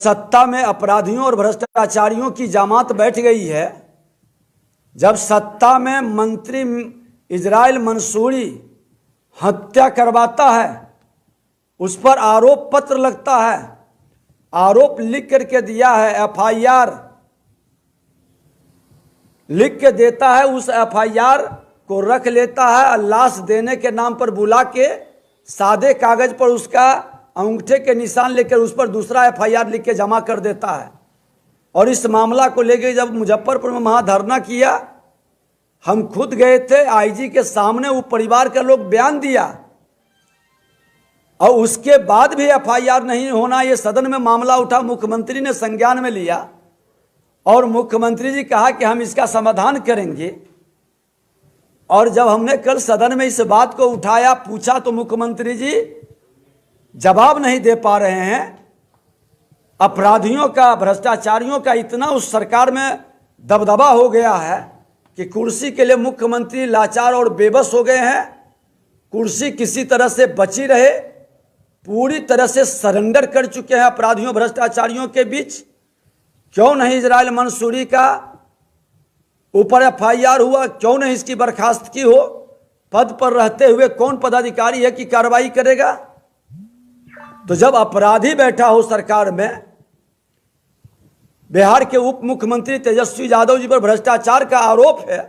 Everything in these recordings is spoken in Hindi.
सत्ता में अपराधियों और भ्रष्टाचारियों की जमात बैठ गई है, जब सत्ता में मंत्री इजराइल मंसूरी हत्या करवाता है, उस पर आरोप पत्र लगता है, आरोप लिख करके दिया है, एफआईआर लिख के देता है, उस एफआईआर को रख लेता है, लाश देने के नाम पर बुला के सादे कागज पर उसका अंगूठे के निशान लेकर उस पर दूसरा एफआईआर लिख के जमा कर देता है। और इस मामला को लेकर जब मुजफ्फरपुर में महाधरना किया, हम खुद गए थे, आईजी के सामने वो परिवार के लोग बयान दिया, और उसके बाद भी एफआईआर नहीं होना, ये सदन में मामला उठा, मुख्यमंत्री ने संज्ञान में लिया और मुख्यमंत्री जी कहा कि हम इसका समाधान करेंगे। और जब हमने कल सदन में इस बात को उठाया, पूछा, तो मुख्यमंत्री जी जवाब नहीं दे पा रहे हैं। अपराधियों का, भ्रष्टाचारियों का इतना उस सरकार में दबदबा हो गया है कि कुर्सी के लिए मुख्यमंत्री लाचार और बेबस हो गए हैं। कुर्सी किसी तरह से बची रहे, पूरी तरह से सरेंडर कर चुके हैं अपराधियों भ्रष्टाचारियों के बीच। क्यों नहीं इजराइल मंसूरी का ऊपर एफआईआर हुआ, क्यों नहीं इसकी बर्खास्तगी हो? पद पर रहते हुए कौन पदाधिकारी है कि कार्रवाई करेगा? तो जब अपराधी बैठा हो सरकार में, बिहार के उप मुख्यमंत्री तेजस्वी यादव जी पर भ्रष्टाचार का आरोप है,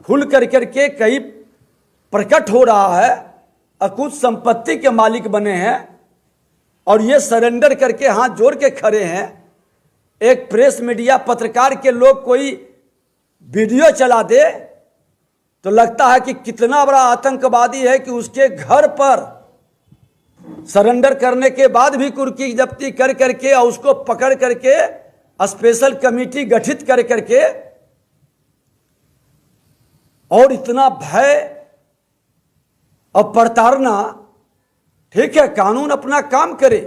खुल करके कई प्रकट हो रहा है, अकुत संपत्ति के मालिक बने हैं और ये सरेंडर करके हाथ जोड़ के खड़े हैं। एक प्रेस मीडिया पत्रकार के लोग कोई वीडियो चला दे तो लगता है कि कितना बड़ा आतंकवादी है कि उसके घर पर सरेंडर करने के बाद भी कुर्की जब्ती कर करके और उसको पकड़ करके स्पेशल कमेटी गठित कर करके, और इतना भय और प्रताड़ना। ठीक है, कानून अपना काम करे,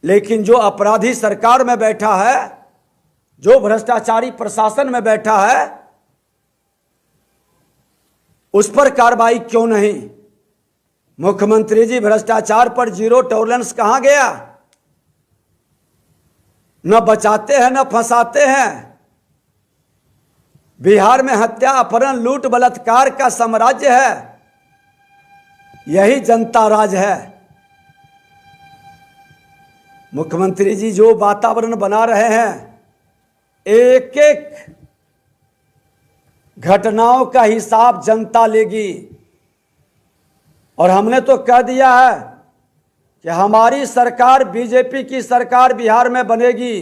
लेकिन जो अपराधी सरकार में बैठा है, जो भ्रष्टाचारी प्रशासन में बैठा है, उस पर कार्रवाई क्यों नहीं? मुख्यमंत्री जी भ्रष्टाचार पर जीरो टॉलरेंस कहां गया? न बचाते हैं न फंसाते हैं। बिहार में हत्या, अपहरण, लूट, बलात्कार का साम्राज्य है, यही जनता राज है। मुख्यमंत्री जी जो वातावरण बना रहे हैं, एक एक घटनाओं का हिसाब जनता लेगी। और हमने तो कह दिया है कि हमारी सरकार, बीजेपी की सरकार बिहार में बनेगी।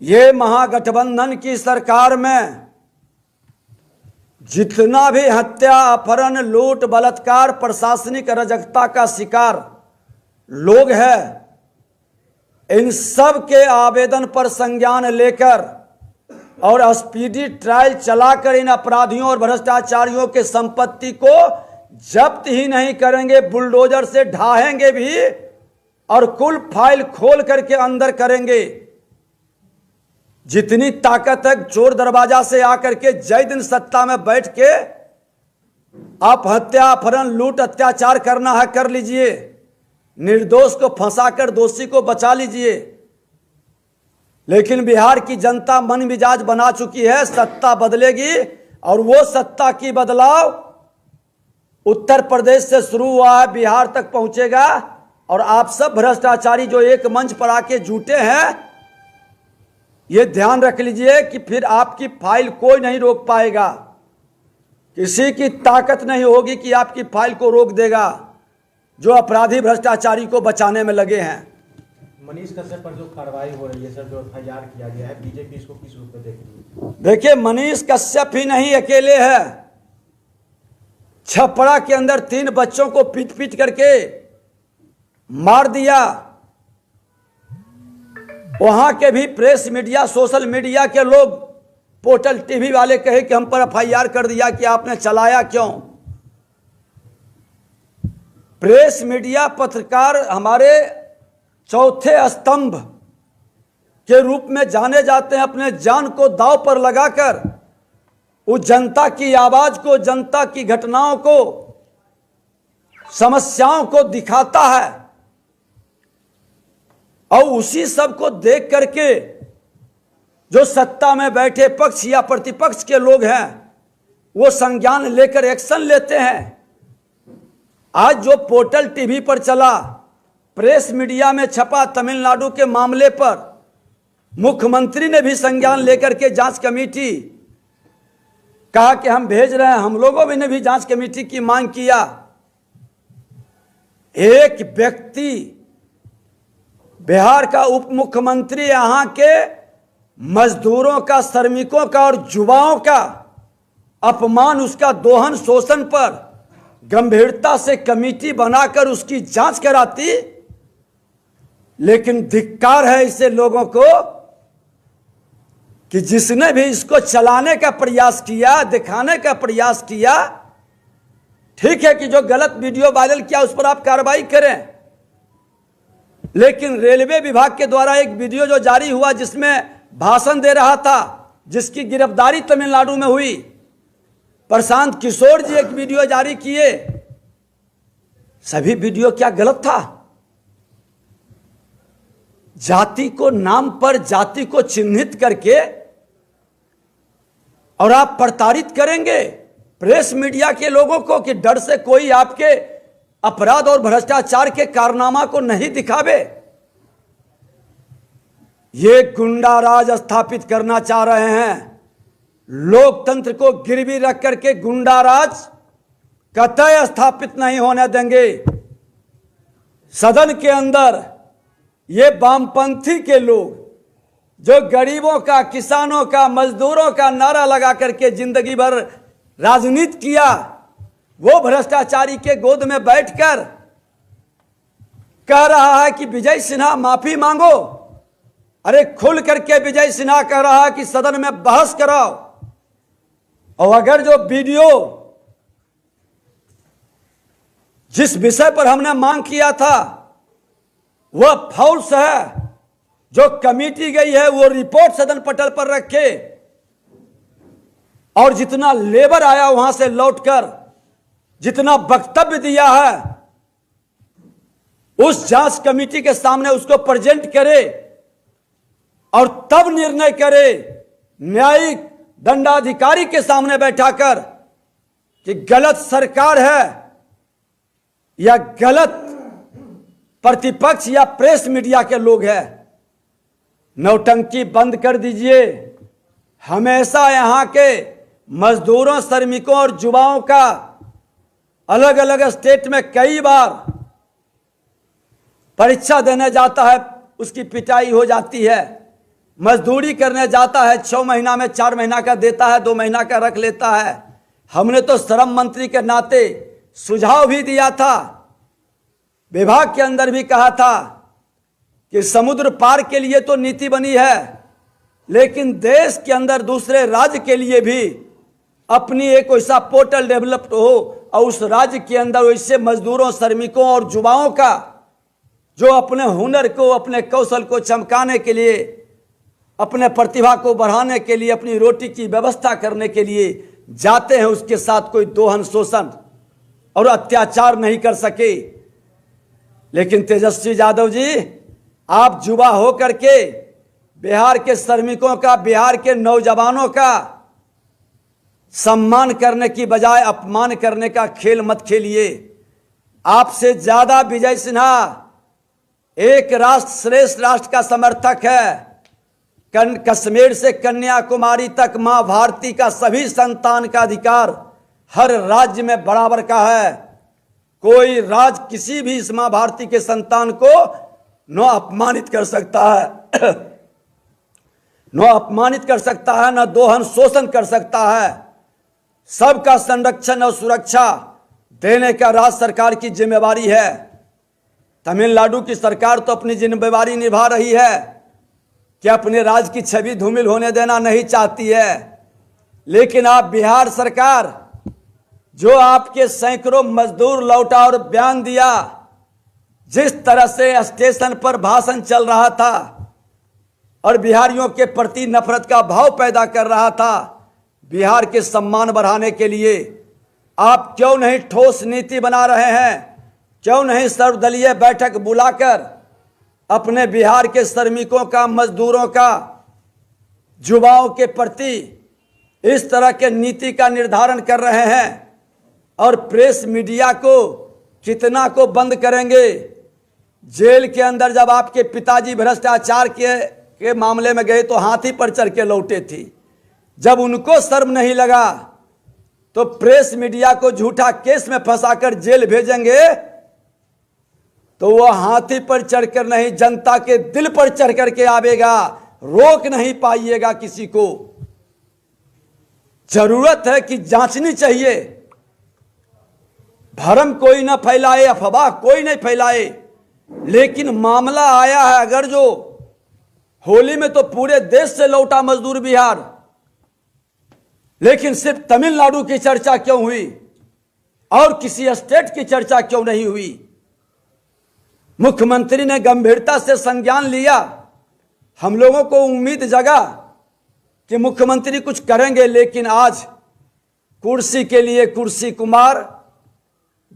ये महागठबंधन की सरकार में जितना भी हत्या, अपहरण, लूट, बलात्कार, प्रशासनिक अराजकता का शिकार लोग हैं, इन सब के आवेदन पर संज्ञान लेकर और स्पीडी ट्रायल चलाकर इन अपराधियों और भ्रष्टाचारियों के संपत्ति को जब्त ही नहीं करेंगे, बुलडोजर से ढाहेंगे भी और कुल फाइल खोल करके अंदर करेंगे। जितनी ताकत है, चोर दरवाजा से आकर के जय दिन सत्ता में बैठ के आप हत्या, अपहरण, लूट, अत्याचार करना है कर लीजिए, निर्दोष को फंसाकर दोषी को बचा लीजिए। लेकिन बिहार की जनता मन मिजाज बना चुकी है, सत्ता बदलेगी और वो सत्ता की बदलाव उत्तर प्रदेश से शुरू हुआ है, बिहार तक पहुंचेगा। और आप सब भ्रष्टाचारी जो एक मंच पर आके जुटे हैं, ये ध्यान रख लीजिए कि फिर आपकी फाइल कोई नहीं रोक पाएगा। किसी की ताकत नहीं होगी कि आपकी फाइल को रोक देगा, जो अपराधी भ्रष्टाचारी को बचाने में लगे हैं। मनीष कश्यप पर जो कार्रवाई हो रही है सर, जो एफआईआर किया गया है, बीजेपी इसको किस रूप में देखती है? देखिए, मनीष कश्यप ही नहीं अकेले है। छपरा के अंदर 3 बच्चों को पीट पीट करके मार दिया। वहां के भी प्रेस मीडिया, सोशल मीडिया के लोग, पोर्टल टीवी वाले कहे कि हम पर एफआईआर कर दिया, कि आपने चलाया क्यों? प्रेस मीडिया, पत्रकार हमारे चौथे स्तंभ के रूप में जाने जाते हैं। अपने जान को दांव पर लगाकर उस जनता की आवाज को, जनता की घटनाओं को, समस्याओं को दिखाता है। और उसी सब को देख करके जो सत्ता में बैठे पक्ष या प्रतिपक्ष के लोग हैं वो संज्ञान लेकर एक्शन लेते हैं। आज जो पोर्टल टीवी पर चला, प्रेस मीडिया में छपा तमिलनाडु के मामले पर, मुख्यमंत्री ने भी संज्ञान लेकर के जांच कमेटी कहा कि हम भेज रहे हैं। हम लोगों ने भी जांच कमेटी की मांग किया। एक व्यक्ति, बिहार का उप मुख्यमंत्री, यहां के मजदूरों का, श्रमिकों का और युवाओं का अपमान, उसका दोहन शोषण पर गंभीरता से कमेटी बनाकर उसकी जांच कराती। लेकिन धिक्कार है ऐसे लोगों को कि जिसने भी इसको चलाने का प्रयास किया, दिखाने का प्रयास किया, ठीक है कि जो गलत वीडियो वायरल किया उस पर आप कार्रवाई करें, लेकिन रेलवे विभाग के द्वारा एक वीडियो जो जारी हुआ जिसमें भाषण दे रहा था, जिसकी गिरफ्तारी तमिलनाडु में हुई, प्रशांत किशोर जी एक वीडियो जारी किए। सभी वीडियो क्या गलत था? जाति को नाम पर, जाति को चिन्हित करके और आप प्रताड़ित करेंगे प्रेस मीडिया के लोगों को कि डर से कोई आपके अपराध और भ्रष्टाचार के कारनामा को नहीं दिखावे। ये गुंडा राज स्थापित करना चाह रहे हैं। लोकतंत्र को गिरवी रख करके गुंडा राज कतई स्थापित नहीं होने देंगे। सदन के अंदर ये वामपंथी के लोग जो गरीबों का, किसानों का, मजदूरों का नारा लगा करके जिंदगी भर राजनीति किया, वो भ्रष्टाचारी के गोद में बैठकर कह रहा है कि विजय सिन्हा माफी मांगो। अरे खुल करके विजय सिन्हा कह रहा है कि सदन में बहस कराओ। और अगर जो वीडियो जिस विषय पर हमने मांग किया था वह फॉल्स है, जो कमेटी गई है वो रिपोर्ट सदन पटल पर रखे, और जितना लेबर आया वहां से लौटकर जितना वक्तव्य दिया है उस जांच कमेटी के सामने उसको प्रेजेंट करे और तब निर्णय करे न्यायिक दंडाधिकारी के सामने बैठाकर कि गलत सरकार है या गलत प्रतिपक्ष या प्रेस मीडिया के लोग हैं। नौटंकी बंद कर दीजिए। हमेशा यहाँ के मजदूरों, श्रमिकों और युवाओं का अलग अलग स्टेट में कई बार परीक्षा देने जाता है, उसकी पिटाई हो जाती है। मजदूरी करने जाता है, 6 महीना में 4 महीना का देता है, 2 महीना का रख लेता है। हमने तो श्रम मंत्री के नाते सुझाव भी दिया था, विभाग के अंदर भी कहा था कि समुद्र पार के लिए तो नीति बनी है, लेकिन देश के अंदर दूसरे राज्य के लिए भी अपनी एक वैसा पोर्टल डेवलप्ड हो और उस राज्य के अंदर वैसे मजदूरों, श्रमिकों और युवाओं का जो अपने हुनर को, अपने कौशल को चमकाने के लिए, अपने प्रतिभा को बढ़ाने के लिए, अपनी रोटी की व्यवस्था करने के लिए जाते हैं, उसके साथ कोई दोहन, शोषण और अत्याचार नहीं कर सके। लेकिन तेजस्वी यादव जी, आप युवा हो करके बिहार के श्रमिकों का, बिहार के नौजवानों का सम्मान करने की बजाय अपमान करने का खेल मत खेलिए। आपसे ज्यादा विजय सिन्हा एक राष्ट्र श्रेष्ठ राष्ट्र का समर्थक है। कश्मीर से कन्याकुमारी तक मां भारती का सभी संतान का अधिकार हर राज्य में बराबर का है। कोई राज्य किसी भी इस मां भारती के संतान को न अपमानित कर सकता है, न अपमानित कर सकता है, न दोहन शोषण कर सकता है। सबका संरक्षण और सुरक्षा देने का राज्य सरकार की जिम्मेवारी है। तमिलनाडु की सरकार तो अपनी जिम्मेवारी निभा रही है कि अपने राज्य की छवि धूमिल होने देना नहीं चाहती है। लेकिन आप बिहार सरकार, जो आपके सैकड़ों मजदूर लौटा और बयान दिया, जिस तरह से स्टेशन पर भाषण चल रहा था और बिहारियों के प्रति नफरत का भाव पैदा कर रहा था, बिहार के सम्मान बढ़ाने के लिए आप क्यों नहीं ठोस नीति बना रहे हैं? क्यों नहीं सर्वदलीय बैठक बुलाकर अपने बिहार के श्रमिकों का, मजदूरों का, युवाओं के प्रति इस तरह के नीति का निर्धारण कर रहे हैं। और प्रेस मीडिया को कितना को बंद करेंगे। जेल के अंदर जब आपके पिताजी भ्रष्टाचार के मामले में गए तो हाथी पर चढ़ के लौटे थे। जब उनको शर्म नहीं लगा तो प्रेस मीडिया को झूठा केस में फंसाकर जेल भेजेंगे तो वह हाथी पर चढ़कर नहीं, जनता के दिल पर चढ़ करके आवेगा। रोक नहीं पाइएगा किसी को। जरूरत है कि जांचनी चाहिए। भ्रम कोई ना फैलाए, अफवाह कोई नहीं फैलाए। लेकिन मामला आया है अगर जो होली में तो पूरे देश से लौटा मजदूर बिहार, लेकिन सिर्फ तमिलनाडु की चर्चा क्यों हुई और किसी स्टेट की चर्चा क्यों नहीं हुई। मुख्यमंत्री ने गंभीरता से संज्ञान लिया। हम लोगों को उम्मीद जगा कि मुख्यमंत्री कुछ करेंगे, लेकिन आज कुर्सी के लिए कुर्सी कुमार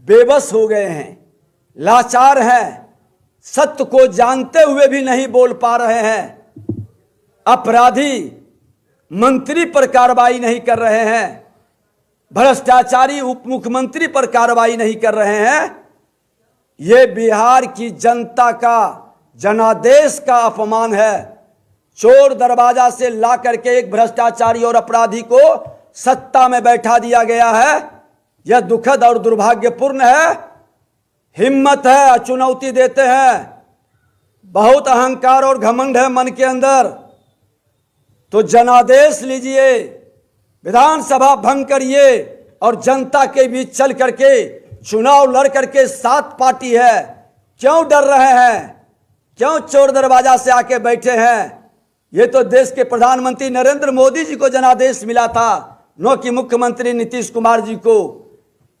बेबस हो गए हैं, लाचार हैं, सत्य को जानते हुए भी नहीं बोल पा रहे हैं। अपराधी मंत्री पर कार्रवाई नहीं कर रहे हैं, भ्रष्टाचारी उप मुख्यमंत्री पर कार्रवाई नहीं कर रहे हैं। ये बिहार की जनता का, जनादेश का अपमान है। चोर दरवाजा से ला करके एक भ्रष्टाचारी और अपराधी को सत्ता में बैठा दिया गया है। यह दुखद और दुर्भाग्यपूर्ण है। हिम्मत है, चुनौती देते हैं। बहुत अहंकार और घमंड है मन के अंदर तो जनादेश लीजिए, विधानसभा भंग करिए और जनता के बीच चल करके चुनाव लड़ करके। 7 पार्टी है, क्यों डर रहे हैं, क्यों चोर दरवाजा से आके बैठे हैं। ये तो देश के प्रधानमंत्री नरेंद्र मोदी जी को जनादेश मिला था, न कि मुख्यमंत्री नीतीश कुमार जी को।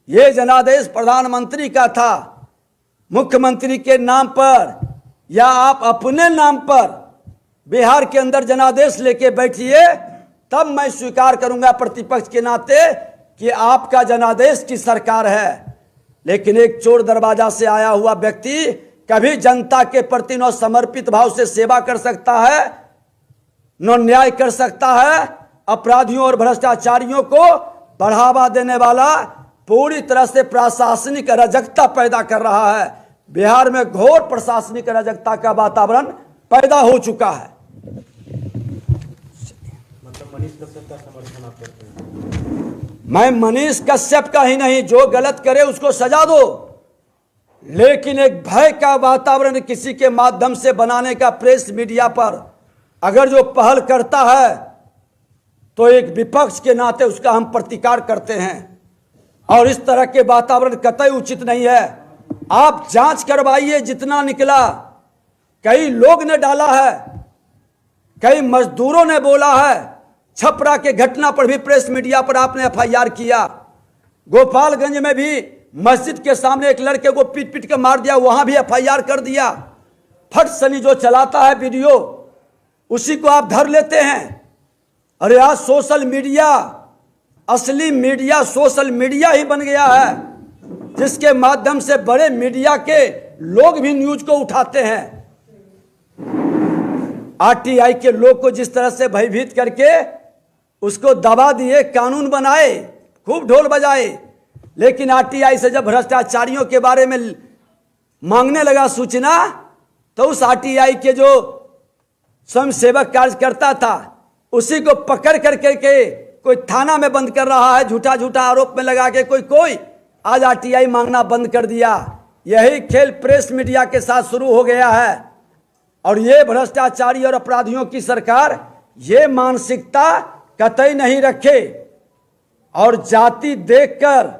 ये जनादेश प्रधानमंत्री का था। मुख्यमंत्री के नाम पर या आप अपने नाम पर बिहार के अंदर जनादेश लेके बैठिए, तब मैं स्वीकार करूंगा प्रतिपक्ष के नाते कि आपका जनादेश की सरकार है। लेकिन एक चोर दरवाजा से आया हुआ व्यक्ति कभी जनता के प्रति न समर्पित भाव से सेवा कर सकता है, न न्याय कर सकता है। अपराधियों और भ्रष्टाचारियों को बढ़ावा देने वाला पूरी तरह से प्रशासनिक अराजकता पैदा कर रहा है। बिहार में घोर प्रशासनिक अराजकता का वातावरण पैदा हो चुका है। मतलब मनीष कश्यप का समर्थन आप करते हैं? मैं मनीष कश्यप का ही नहीं, जो गलत करे उसको सजा दो, लेकिन एक भय का वातावरण किसी के माध्यम से बनाने का प्रेस मीडिया पर अगर जो पहल करता है तो एक विपक्ष के नाते उसका हम प्रतिकार करते हैं। और इस तरह के वातावरण कतई उचित नहीं है। आप जांच करवाइए, जितना निकला कई लोग ने डाला है, कई मजदूरों ने बोला है। छपरा के घटना पर भी प्रेस मीडिया पर आपने एफआईआर किया। गोपालगंज में भी मस्जिद के सामने एक लड़के को पीट पीट के मार दिया, वहां भी एफआईआर कर दिया। फट सनी जो चलाता है वीडियो, उसी को आप धर लेते हैं। अरे आज सोशल मीडिया, असली मीडिया सोशल मीडिया ही बन गया है, जिसके माध्यम से बड़े मीडिया के लोग भी न्यूज को उठाते हैं। आरटीआई के लोग को जिस तरह से भयभीत करके उसको दबा दिए, कानून बनाए, खूब ढोल बजाए, लेकिन आरटीआई से जब भ्रष्टाचारियों के बारे में मांगने लगा सूचना तो उस आरटीआई के जो स्वयंसेवक कार्यकर्ता था उसी को पकड़ करके कोई थाना में बंद कर रहा है, झूठा झूठा आरोप में लगा के कोई आज आरटीआई मांगना बंद कर दिया। यही खेल प्रेस मीडिया के साथ शुरू हो गया है। और ये भ्रष्टाचारी और अपराधियों की सरकार ये मानसिकता कतई नहीं रखे। और जाति देखकर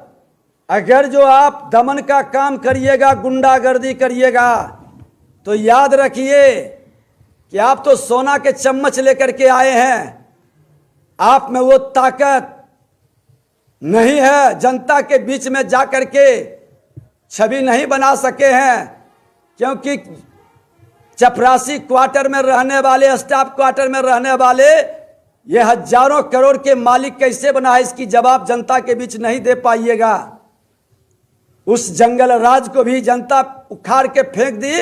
अगर जो आप दमन का काम करिएगा, गुंडागर्दी करिएगा, तो याद रखिए कि आप तो सोना के चम्मच लेकर के आए हैं। आप में वो ताकत नहीं है, जनता के बीच में जाकर के छवि नहीं बना सके हैं। क्योंकि चपरासी क्वार्टर में रहने वाले, स्टाफ क्वार्टर में रहने वाले ये हजारों करोड़ के मालिक कैसे बना है, इसकी जवाब जनता के बीच नहीं दे पाइएगा। उस जंगल राज को भी जनता उखाड़ के फेंक दी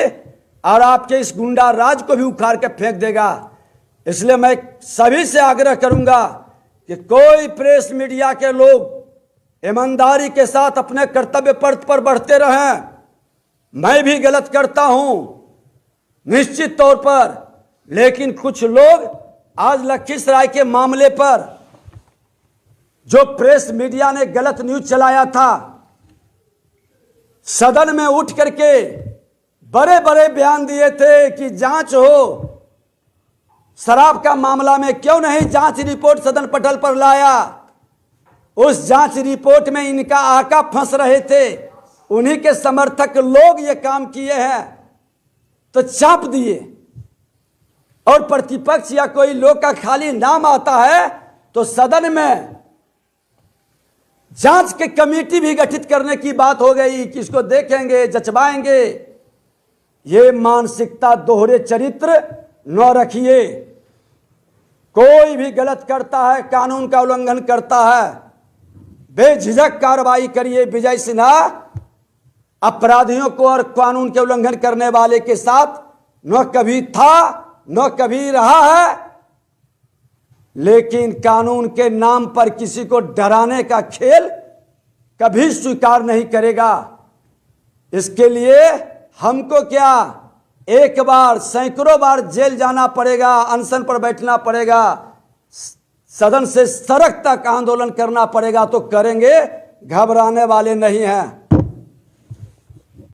और आपके इस गुंडा राज को भी उखाड़ के फेंक देगा। इसलिए मैं सभी से आग्रह करूंगा कि कोई प्रेस मीडिया के लोग ईमानदारी के साथ अपने कर्तव्य पथ पर बढ़ते रहें। मैं भी गलत करता हूं निश्चित तौर पर, लेकिन कुछ लोग आज लखीसराय के मामले पर जो प्रेस मीडिया ने गलत न्यूज चलाया था, सदन में उठ करके बड़े बड़े बयान दिए थे कि जांच हो, शराब का मामला में क्यों नहीं जांच रिपोर्ट सदन पटल पर लाया। उस जांच रिपोर्ट में इनका आका फंस रहे थे, उन्हीं के समर्थक लोग ये काम किए हैं तो चाप दिए। और प्रतिपक्ष या कोई लोग का खाली नाम आता है तो सदन में जांच के कमेटी भी गठित करने की बात हो गई कि इसको देखेंगे, जचवाएंगे। ये मानसिकता, दोहरे चरित्र न रखिए। कोई भी गलत करता है, कानून का उल्लंघन करता है, बेझिझक कार्रवाई करिए। विजय सिन्हा अपराधियों को और कानून के उल्लंघन करने वाले के साथ न कभी था न कभी रहा है, लेकिन कानून के नाम पर किसी को डराने का खेल कभी स्वीकार नहीं करेगा। इसके लिए हमको क्या एक बार सैकड़ों बार जेल जाना पड़ेगा, अनशन पर बैठना पड़ेगा, सदन से सड़क तक आंदोलन करना पड़ेगा तो करेंगे, घबराने वाले नहीं हैं।